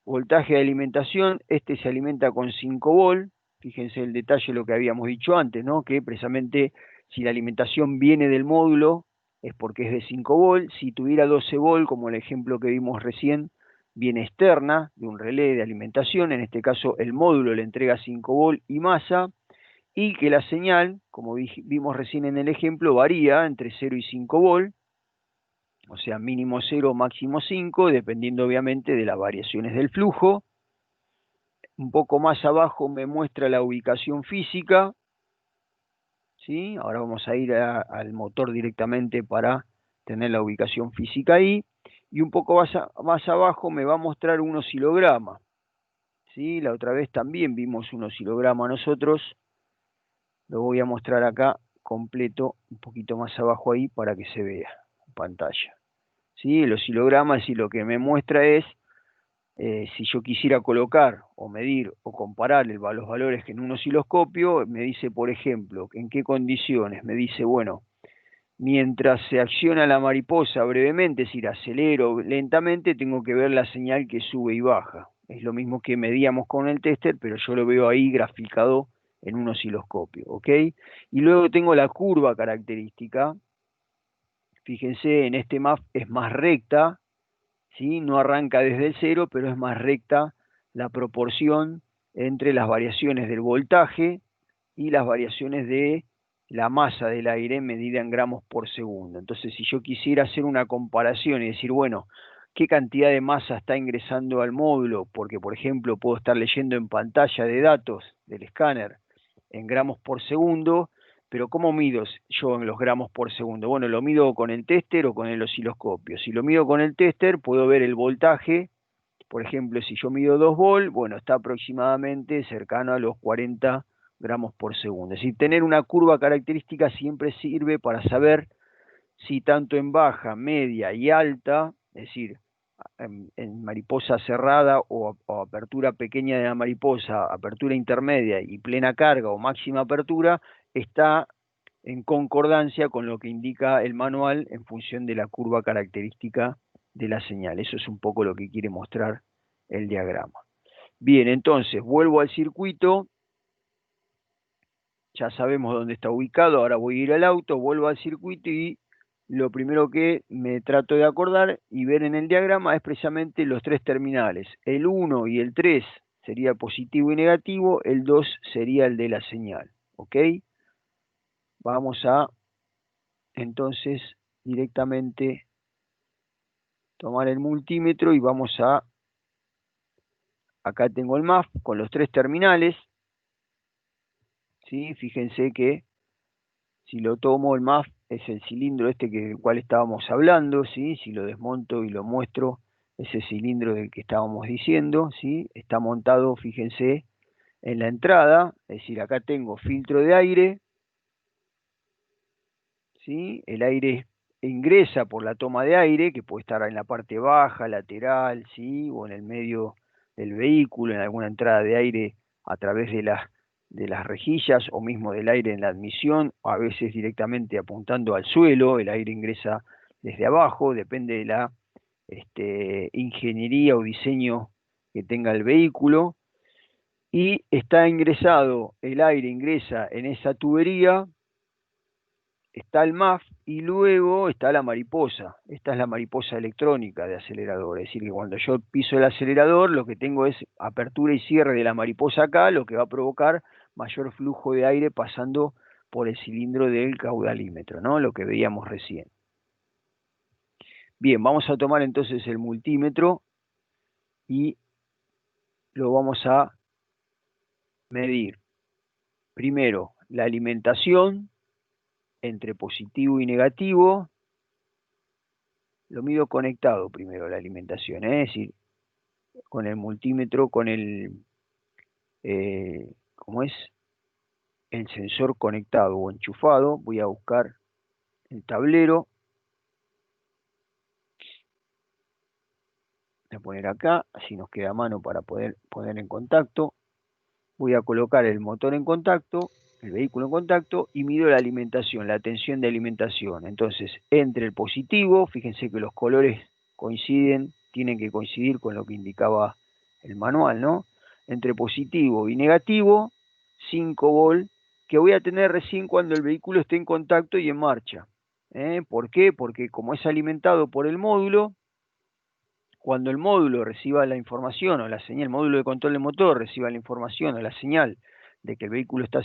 voltaje de alimentación, este se alimenta con 5 volt, fíjense el detalle lo que habíamos dicho antes, ¿no? Que precisamente si la alimentación viene del módulo es porque es de 5 volt, si tuviera 12 volt, como el ejemplo que vimos recién, viene externa de un relé de alimentación, en este caso el módulo le entrega 5 volt y masa, y que la señal, como vimos recién en el ejemplo, varía entre 0 y 5 volt, o sea, mínimo 0, máximo 5, dependiendo obviamente de las variaciones del flujo. Un poco más abajo me muestra la ubicación física, ¿sí? Ahora vamos a ir al motor directamente para tener la ubicación física ahí. Y un poco más abajo me va a mostrar un oscilograma, ¿sí? La otra vez también vimos un oscilograma nosotros. Lo voy a mostrar acá completo, un poquito más abajo ahí para que se vea en pantalla. ¿Sí? El oscilograma, si lo que me muestra es si yo quisiera colocar o medir o comparar los valores que en un osciloscopio, me dice, por ejemplo, en qué condiciones. Me dice, bueno, mientras se acciona la mariposa brevemente, es decir, acelero lentamente, tengo que ver la señal que sube y baja. Es lo mismo que medíamos con el tester, pero yo lo veo ahí graficado en un osciloscopio, ¿ok? Y luego tengo la curva característica. Fíjense, en este MAF es más recta, ¿sí? No arranca desde el cero, pero es más recta la proporción entre las variaciones del voltaje y las variaciones de la masa del aire medida en gramos por segundo. Entonces, si yo quisiera hacer una comparación y decir, bueno, ¿qué cantidad de masa está ingresando al módulo? Porque, por ejemplo, puedo estar leyendo en pantalla de datos del escáner en gramos por segundo, pero ¿cómo mido yo en los gramos por segundo? Bueno, lo mido con el tester o con el osciloscopio. Si lo mido con el tester, puedo ver el voltaje. Por ejemplo, si yo mido 2 volt, bueno, está aproximadamente cercano a los 40 gramos por segundo. Es decir, tener una curva característica siempre sirve para saber si tanto en baja, media y alta, es decir, en mariposa cerrada o apertura pequeña de la mariposa, apertura intermedia y plena carga o máxima apertura, está en concordancia con lo que indica el manual en función de la curva característica de la señal. Eso es un poco lo que quiere mostrar el diagrama. Bien, entonces vuelvo al circuito, ya sabemos dónde está ubicado, ahora voy a ir al auto, vuelvo al circuito y lo primero que me trato de acordar y ver en el diagrama es precisamente los tres terminales. El 1 y el 3 sería positivo y negativo, el 2 sería el de la señal. ¿Ok? Vamos a entonces directamente tomar el multímetro y vamos a, acá tengo el MAF con los tres terminales, ¿sí? Fíjense que si lo tomo el MAF es el cilindro este del cual estábamos hablando, ¿sí? Si lo desmonto y lo muestro, ese cilindro del que estábamos diciendo, ¿sí? Está montado, fíjense, en la entrada, es decir, acá tengo filtro de aire, ¿sí? El aire ingresa por la toma de aire, que puede estar en la parte baja, lateral, ¿sí? O en el medio del vehículo, en alguna entrada de aire a través de las rejillas o mismo del aire en la admisión, o a veces directamente apuntando al suelo, el aire ingresa desde abajo, depende de la ingeniería o diseño que tenga el vehículo, y está ingresado, el aire ingresa en esa tubería, está el MAF y luego está la mariposa. Esta es la mariposa electrónica de acelerador, es decir, que cuando yo piso el acelerador lo que tengo es apertura y cierre de la mariposa acá, lo que va a provocar mayor flujo de aire pasando por el cilindro del caudalímetro, ¿no? Lo que veíamos recién. Bien, vamos a tomar entonces el multímetro y lo vamos a medir. Primero, la alimentación entre positivo y negativo. Lo mido conectado primero la alimentación, es decir, con el multímetro, con el, ¿cómo es? El sensor conectado o enchufado. Voy a buscar el tablero. Voy a poner acá, así nos queda a mano para poder poner en contacto. Voy a colocar el motor en contacto, el vehículo en contacto, y mido la alimentación, la tensión de alimentación. Entonces, entre el positivo, fíjense que los colores coinciden, tienen que coincidir con lo que indicaba el manual, ¿no? Entre positivo y negativo, 5 volt, que voy a tener recién cuando el vehículo esté en contacto y en marcha. ¿Por qué? Porque como es alimentado por el módulo, cuando el módulo reciba la información o la señal, el módulo de control de motor reciba la información o la señal de que el vehículo está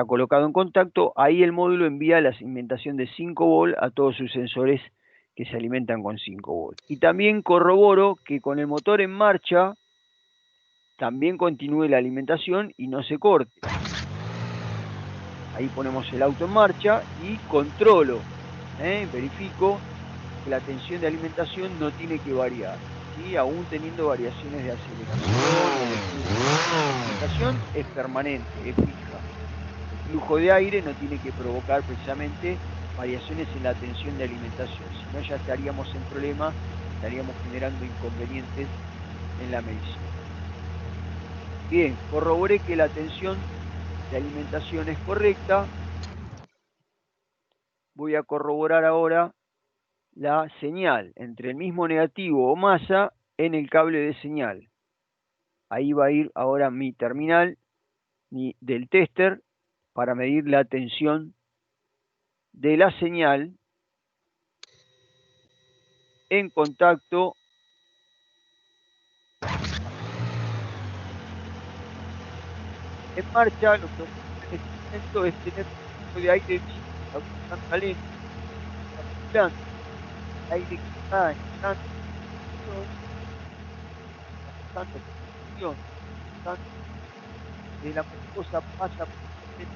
colocado en contacto, ahí el módulo envía la alimentación de 5 volt a todos sus sensores que se alimentan con 5 volt. Y también corroboro que con el motor en marcha también continúe la alimentación y no se corte. Ahí ponemos el auto en marcha y controlo, verifico que la tensión de alimentación no tiene que variar, ¿sí? Aún teniendo variaciones de aceleración, la alimentación es permanente, es fija. El flujo de aire no tiene que provocar precisamente variaciones en la tensión de alimentación, si no ya estaríamos en problemas, estaríamos generando inconvenientes en la medición. Bien, corroboré que la tensión de alimentación es correcta. Voy a corroborar ahora la señal entre el mismo negativo o masa en el cable de señal. Ahí va a ir ahora mi terminal del tester para medir la tensión de la señal en contacto en marcha. Lo que en este momento es tener un flujo de aire talento, aire que está entrando de la mariposa pasa por a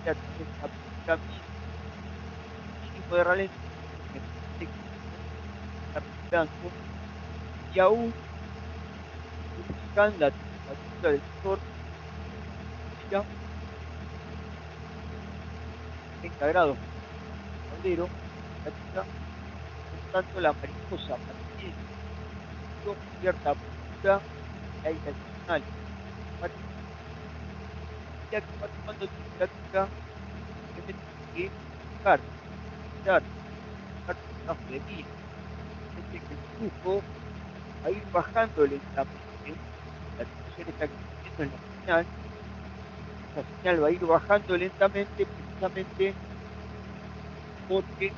través de la pirámide mínimo de ralentí y aún buscan la temperatura del motor 30 grados tablero, por tanto la mariposa mantiene cierta apertura de aire adicional. Ya que va tomando temperatura, que buscar debajo de 1000. Que el flujo va a ir bajando lentamente, la tensión está creciendo en la señal, esa señal va a ir bajando lentamente precisamente porque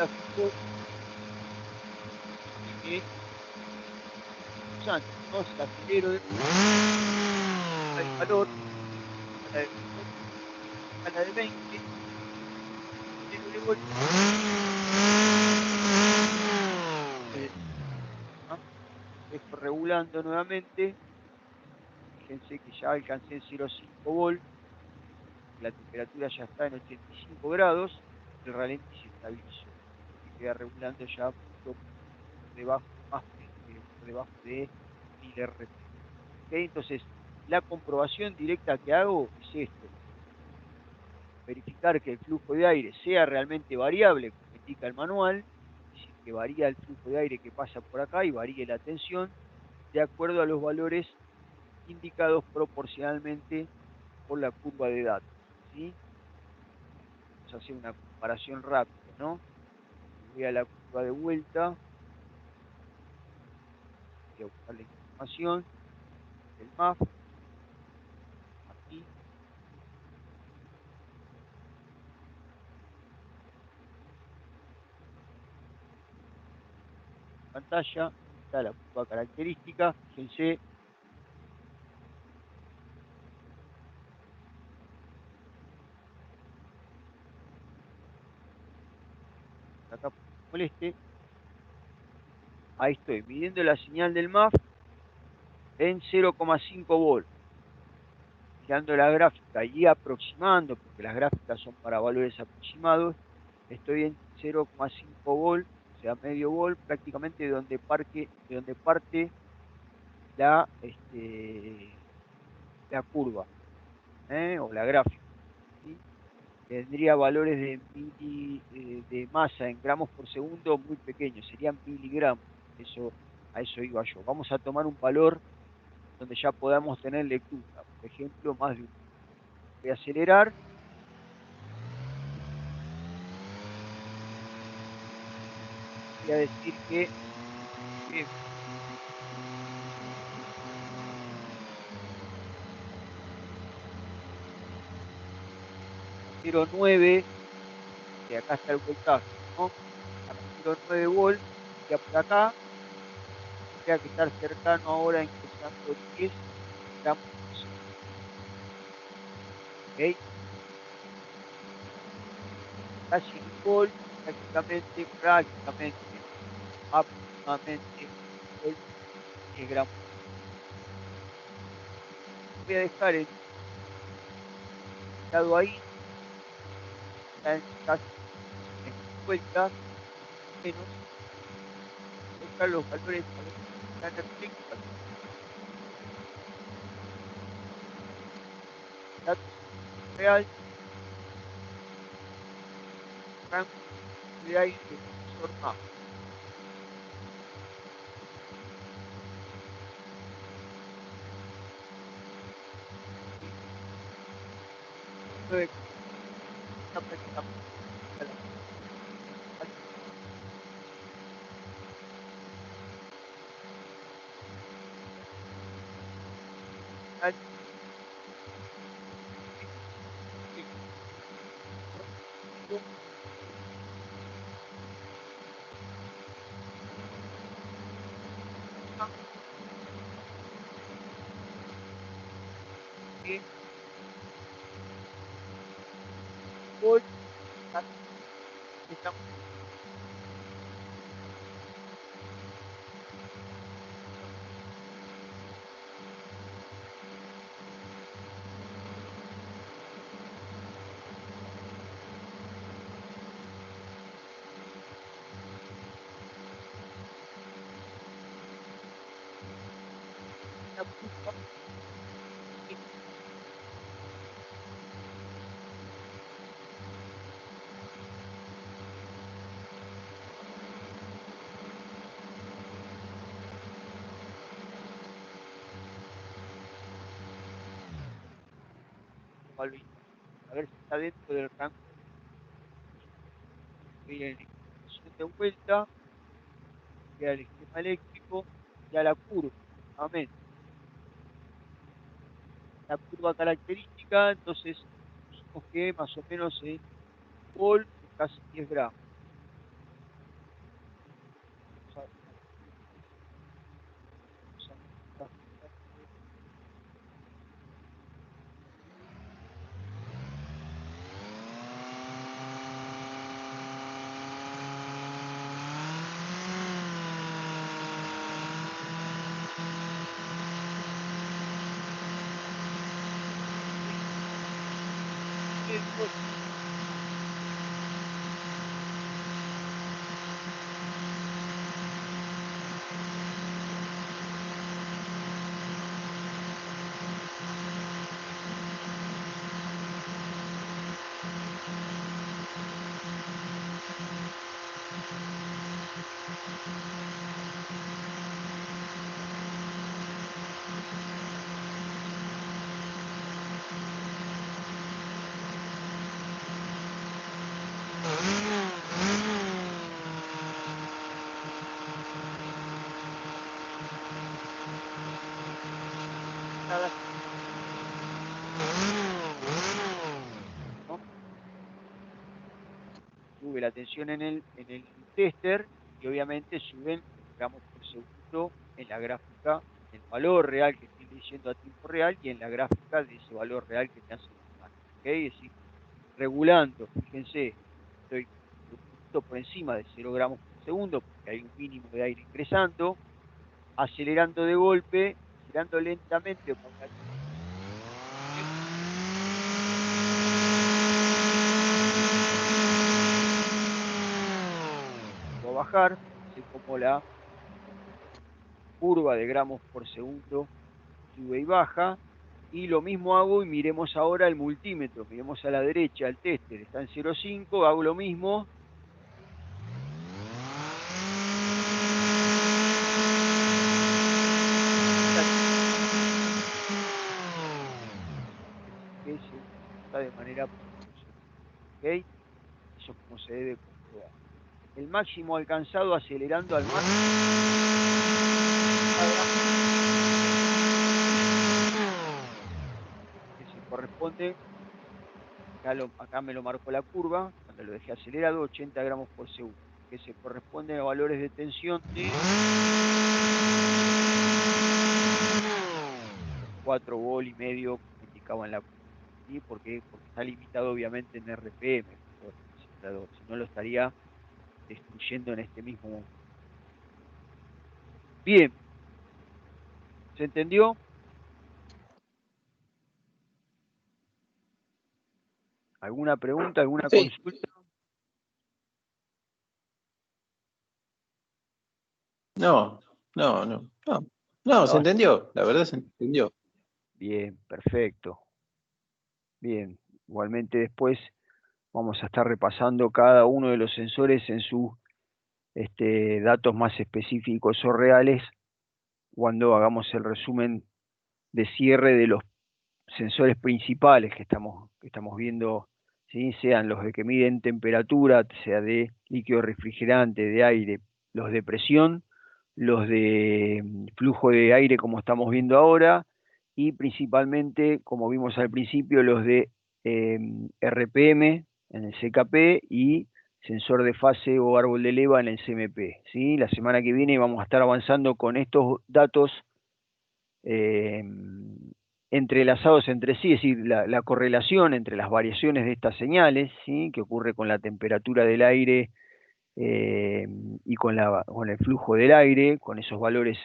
gráfico que usando, ¿no? Si acelero de el valor a la de 20, acelero de vuelta, ¿no? Dejo regulando nuevamente. Fíjense que ya alcancé en 0,5 volt, la temperatura ya está en 85 grados, el ralentí se estabilizó. Y queda regulando ya por debajo, por debajo de 1000 RPM. ¿Okay? Entonces, la comprobación directa que hago es esto: verificar que el flujo de aire sea realmente variable, como indica el manual, es decir, que varía el flujo de aire que pasa por acá y varíe la tensión de acuerdo a los valores indicados proporcionalmente por la curva de datos. ¿Sí? Vamos a hacer una comparación rápida, ¿no? Voy a la curva de vuelta, voy a buscar la información del MAF, aquí, pantalla, está la curva característica, fíjense, acá por que moleste, ahí estoy, midiendo la señal del MAF en 0,5 volt, mirando la gráfica y aproximando, porque las gráficas son para valores aproximados, estoy en 0,5 volt, o sea, medio volt, prácticamente de donde parte la curva, o la gráfica. ¿Sí? Tendría valores de masa en gramos por segundo muy pequeños, serían miligramos. A eso iba yo. Vamos a tomar un valor donde ya podamos tener lectura, por ejemplo, más de un. Voy a acelerar. Voy a decir que 0,9, que acá está el voltaje, ¿no? A 0,9 volt, ya por acá, tendría que estar cercano ahora ingresando 10 gramos por segundo. ¿Ok? Casi un volt, prácticamente, aproximadamente 10 gramos. Voy a dejar el lado ahí, en casi en vueltas, menos, buscar los valores a la energética, datos real, rango de aire del sensor MAP. Está prácticamente a la final, que hoy estamos en la curva a ver si está dentro del rango. Voy a la información de vuelta, voy al esquema eléctrico y a la curva. Nuevamente, la curva característica, entonces dijimos que más o menos en volt, casi 10 gramos. Sube la tensión en el tester y obviamente suben los gramos por segundo en la gráfica, el valor real que estoy diciendo a tiempo real y en la gráfica de ese valor real que me hace el imagen. ¿Okay? Es decir, regulando, fíjense, estoy un poquito por encima de 0 gramos por segundo porque hay un mínimo de aire ingresando, acelerando de golpe, acelerando lentamente por la a bajar, así como la curva de gramos por segundo sube y baja, y lo mismo hago y miremos ahora el multímetro, miremos a la derecha el tester, está en 0,5, hago lo mismo. Que se usa de manera proporcional, ¿ok? Eso es como se debe comprobar. El máximo alcanzado acelerando al máximo que se corresponde, acá me lo marcó la curva, cuando lo dejé acelerado, 80 gramos por segundo, que se corresponde a valores de tensión de 4 volt y medio, como indicaba en la curva. ¿Sí? Porque está limitado obviamente en RPM, si no lo estaría destruyendo en este mismo momento. Bien, ¿se entendió? ¿Alguna pregunta, alguna consulta? No, se entendió, la verdad se entendió. Bien, perfecto. Bien, igualmente después vamos a estar repasando cada uno de los sensores en sus datos más específicos o reales cuando hagamos el resumen de cierre de los sensores principales que estamos viendo, ¿sí? Sean los de que miden temperatura, sea de líquido refrigerante, de aire, los de presión, los de flujo de aire como estamos viendo ahora, y principalmente, como vimos al principio, los de RPM en el CKP y sensor de fase o árbol de leva en el CMP. ¿Sí? La semana que viene vamos a estar avanzando con estos datos entrelazados entre sí, es decir, la correlación entre las variaciones de estas señales, ¿sí? Que ocurre con la temperatura del aire y con el flujo del aire, con esos valores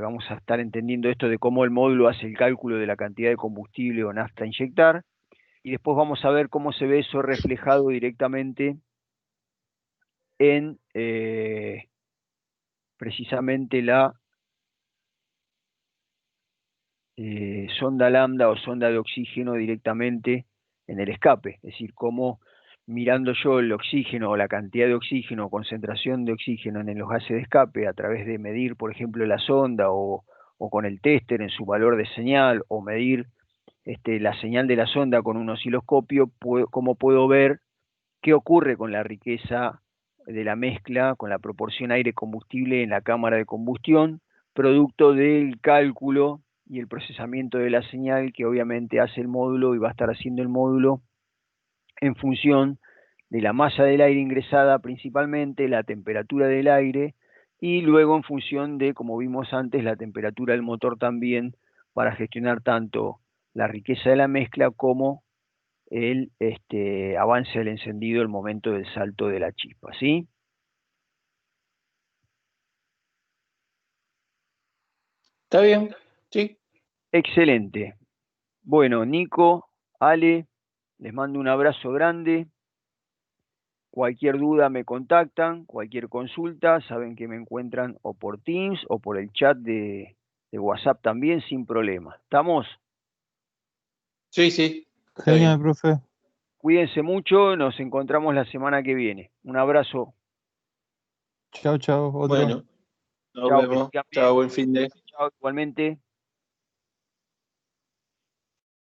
vamos a estar entendiendo esto de cómo el módulo hace el cálculo de la cantidad de combustible o nafta a inyectar, y después vamos a ver cómo se ve eso reflejado directamente en precisamente la sonda lambda o sonda de oxígeno directamente en el escape, es decir, cómo mirando yo el oxígeno o la cantidad de oxígeno o concentración de oxígeno en los gases de escape a través de medir, por ejemplo, la sonda o con el tester en su valor de señal o medir la señal de la sonda con un osciloscopio, cómo puedo ver qué ocurre con la riqueza de la mezcla, con la proporción aire-combustible en la cámara de combustión, producto del cálculo y el procesamiento de la señal que obviamente hace el módulo y va a estar haciendo el módulo en función de la masa del aire ingresada principalmente, la temperatura del aire y luego en función de, como vimos antes, la temperatura del motor también para gestionar tanto la riqueza de la mezcla como el avance del encendido, el momento del salto de la chispa, ¿sí? ¿Está bien? Sí. Excelente. Bueno, Nico, Ale, Les mando un abrazo grande. Cualquier duda me contactan, cualquier consulta, saben que me encuentran o por Teams o por el chat de WhatsApp también sin problema. ¿Estamos? Sí, sí. Está Genial, bien. profe. Cuídense mucho, nos encontramos la semana que viene. Un abrazo. Chao, chao. Otro. Bueno, nos Chao, que vemos. sigan bien. Chao, buen fin de. Chao, igualmente.